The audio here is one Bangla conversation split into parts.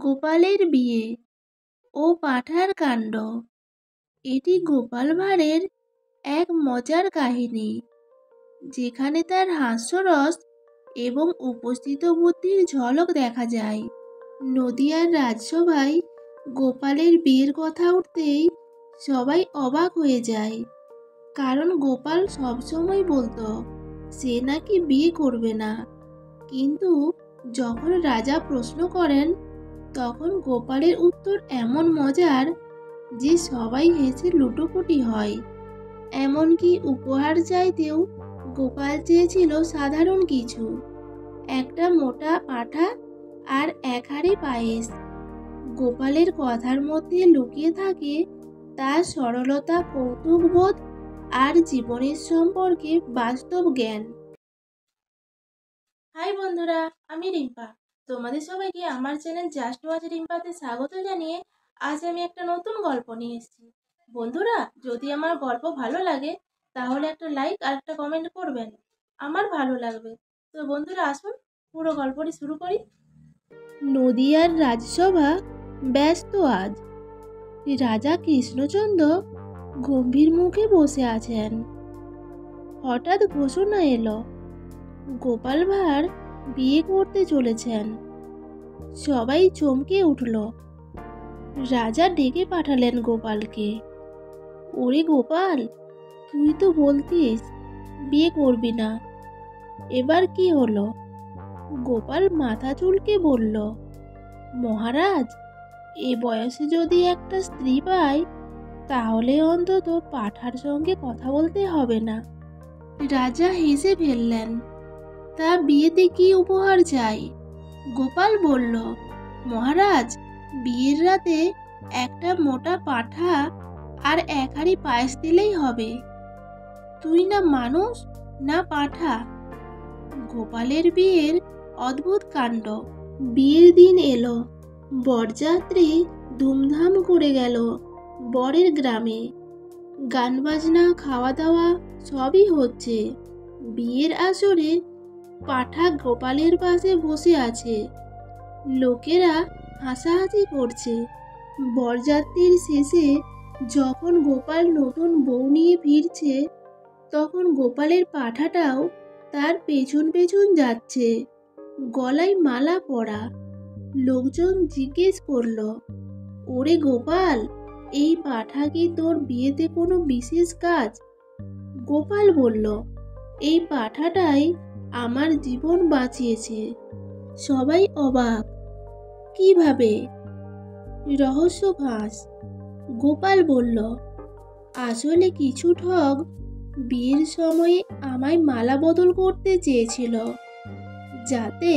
গোপালের বিয়ে ও পাঁঠার কাণ্ড। এটি গোপাল ভাঁড়ের এক মজার কাহিনী, যেখানে তার হাস্যরস এবং উপস্থিত বুদ্ধির ঝলক দেখা যায়। নদিয়ার রাজসভায় গোপালের বিয়ের কথা উঠতেই সবাই অবাক হয়ে যায়, কারণ গোপাল সবসময় বলতো সে নাকি বিয়ে করবে না। কিন্তু যখন রাজা প্রশ্ন করেন, তখন গোপালের উত্তর এমন মজার যে সবাই হেসে লুটোপুটি হয়। এমনকি উপহার চাইতেও গোপাল চেয়েছিল সাধারণ কিছু, একটা মোটা পাঁঠা আর এক হাঁড়ি পায়েস। গোপালের কথার মধ্যে লুকিয়ে থাকে তার সরলতা, কৌতুকবোধ আর জীবনের সম্পর্কে বাস্তব জ্ঞান। হাই বন্ধুরা, আমি রিম্পা। তোমাদের সবাইকে আমার চ্যানেল জাস্ট ওয়াচ রিম্পাতে স্বাগত জানিয়ে আজ আমি একটা নতুন গল্প নিয়ে এসেছি। বন্ধুরা, যদি আমার গল্প ভালো লাগে তাহলে একটা লাইক আর একটা কমেন্ট করবেন, আমার ভালো লাগবে। তো বন্ধুরা, আসুন পুরো গল্পটি শুরু করি। নদিয়ার রাজসভা ব্যস্ত আজ। রাজা কৃষ্ণচন্দ্র গম্ভীর মুখে বসে আছেন। হঠাৎ ঘোষণা এলো, গোপাল ভাঁড় বিয়ে করতে চলেছেন। সবাই চমকে উঠল। রাজা ডেকে পাঠালেন গোপালকে। ওরে গোপাল, তুই তো বলতিস বিয়ে করবি না, এবার কি হলো? গোপাল মাথা চুলকে বলল, মহারাজ, এ বয়সে যদি একটা স্ত্রী পাই তাহলে অন্তত পাঁঠার সঙ্গে কথা বলতে হবে না। রাজা হেসে ফেললেন। তা বিয়েতে কি উপহার চাই? গোপাল বলল, মহারাজ, বিয়ের রাতে একটা মোটা পাঁঠা আর এক হাঁড়ি পায়েস দিলেই হবে। তুই না মানুষ না পাঁঠা। গোপালের বিয়ের অদ্ভুত কাণ্ড। বিয়ের দিন এলো। বরযাত্রী ধুমধাম করে গেল বরের গ্রামে। গান বাজনা, খাওয়া দাওয়া সবই হচ্ছে। বিয়ের আসরে পাঁঠা গোপালের পাশে বসে আছে। লোকেরা হাসাহাসি করছে। বরযাত্রীর শেষে যখন গোপাল নতুন বউ নিয়ে ফিরছে, তখন গোপালের পাঁঠাটাও তার পেছন পেছন যাচ্ছে, গলায় মালা পরা। লোকজন জিজ্ঞেস করল, ওরে গোপাল, এই পাঁঠা কি তোর বিয়েতে কোনো বিশেষ কাজ? গোপাল বলল, এই পাঁঠাটাই আমার জীবন বাঁচিয়েছে। সবাই অবাক। কিভাবে? রহস্য ফাঁস। গোপাল বলল, আসলে কিছু ঠগ বিয়ের সময়ে আমায় মালা বদল করতে চেয়েছিল, যাতে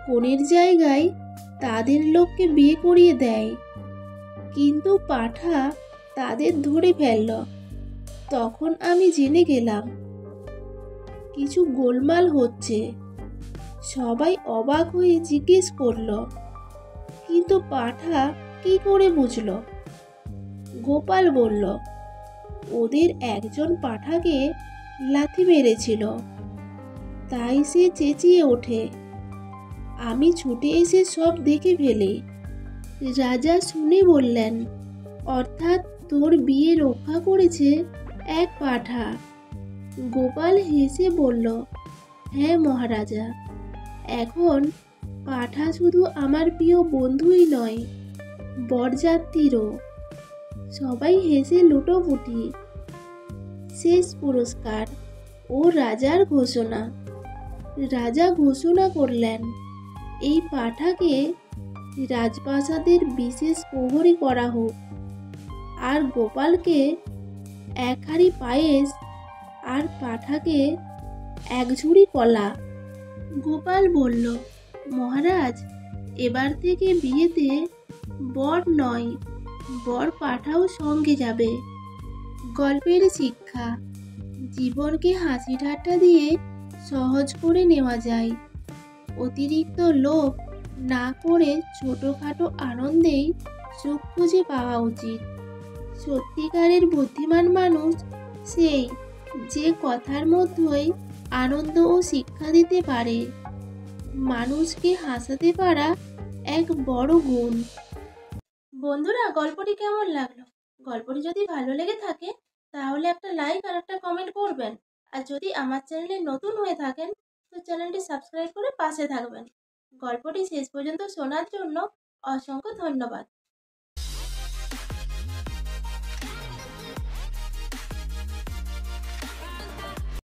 কনের জায়গায় তাদের লোককে বিয়ে করিয়ে দেয়। কিন্তু পাঁঠা তাদের ধরে ফেলল। তখন আমি জেনে গেলাম কিছু গোলমাল হচ্ছে। সবাই অবাক হয়ে জিজ্ঞেস করল, কিন্তু পাঁঠা কি করে বুঝল? গোপাল বলল, ওদের একজন পাঁঠাকে লাথি মেরেছিল, তাই সে চেঁচিয়ে ওঠে। আমি ছুটে এসে সব দেখে ফেলি। রাজা শুনে বললেন, অর্থাৎ তোর বিয়ে রক্ষা করেছে এক পাঁঠা? গোপাল হেসে বলল, হ্যাঁ মহারাজা, এখন পাঁঠা শুধু আমার প্রিয় বন্ধুই নয়, বরযাত্রীরও। সবাই হেসে লুটোপুটি। শেষ পুরস্কার ও রাজার ঘোষণা। রাজা ঘোষণা করলেন, এই পাঁঠাকে রাজপ্রাসাদের বিশেষ প্রহরী করা হোক, আর গোপালকে এক হাঁড়ি পায়েস আর পাঁঠাকে এক ঝুড়ি কলা। গোপাল বলল, মহারাজ, এবার থেকে বিয়েতে বর নয়, বর পাঁঠাও সঙ্গে যাবে। গল্পের শিক্ষা: জীবনকে হাসি ঠাট্টা দিয়ে সহজ করে নেওয়া যায়। অতিরিক্ত লোভ না করে ছোটখাটো আনন্দেই সুখ খুঁজে পাওয়া উচিত। সত্যিকারের বুদ্ধিমান মানুষ সেই যে কথার মধ্যেই আনন্দ ও শিক্ষা দিতে পারে। মানুষকে হাসাতে পারা এক বড় গুণ। বন্ধুরা, গল্পটি কেমন লাগলো? গল্পটি যদি ভালো লেগে থাকে তাহলে একটা লাইক আর একটা কমেন্ট করবেন। আর যদি আমার চ্যানেলে নতুন হয়ে থাকেন তো চ্যানেলটি সাবস্ক্রাইব করে পাশে থাকবেন। গল্পটি শেষ পর্যন্ত শোনার জন্য অসংখ্য ধন্যবাদ।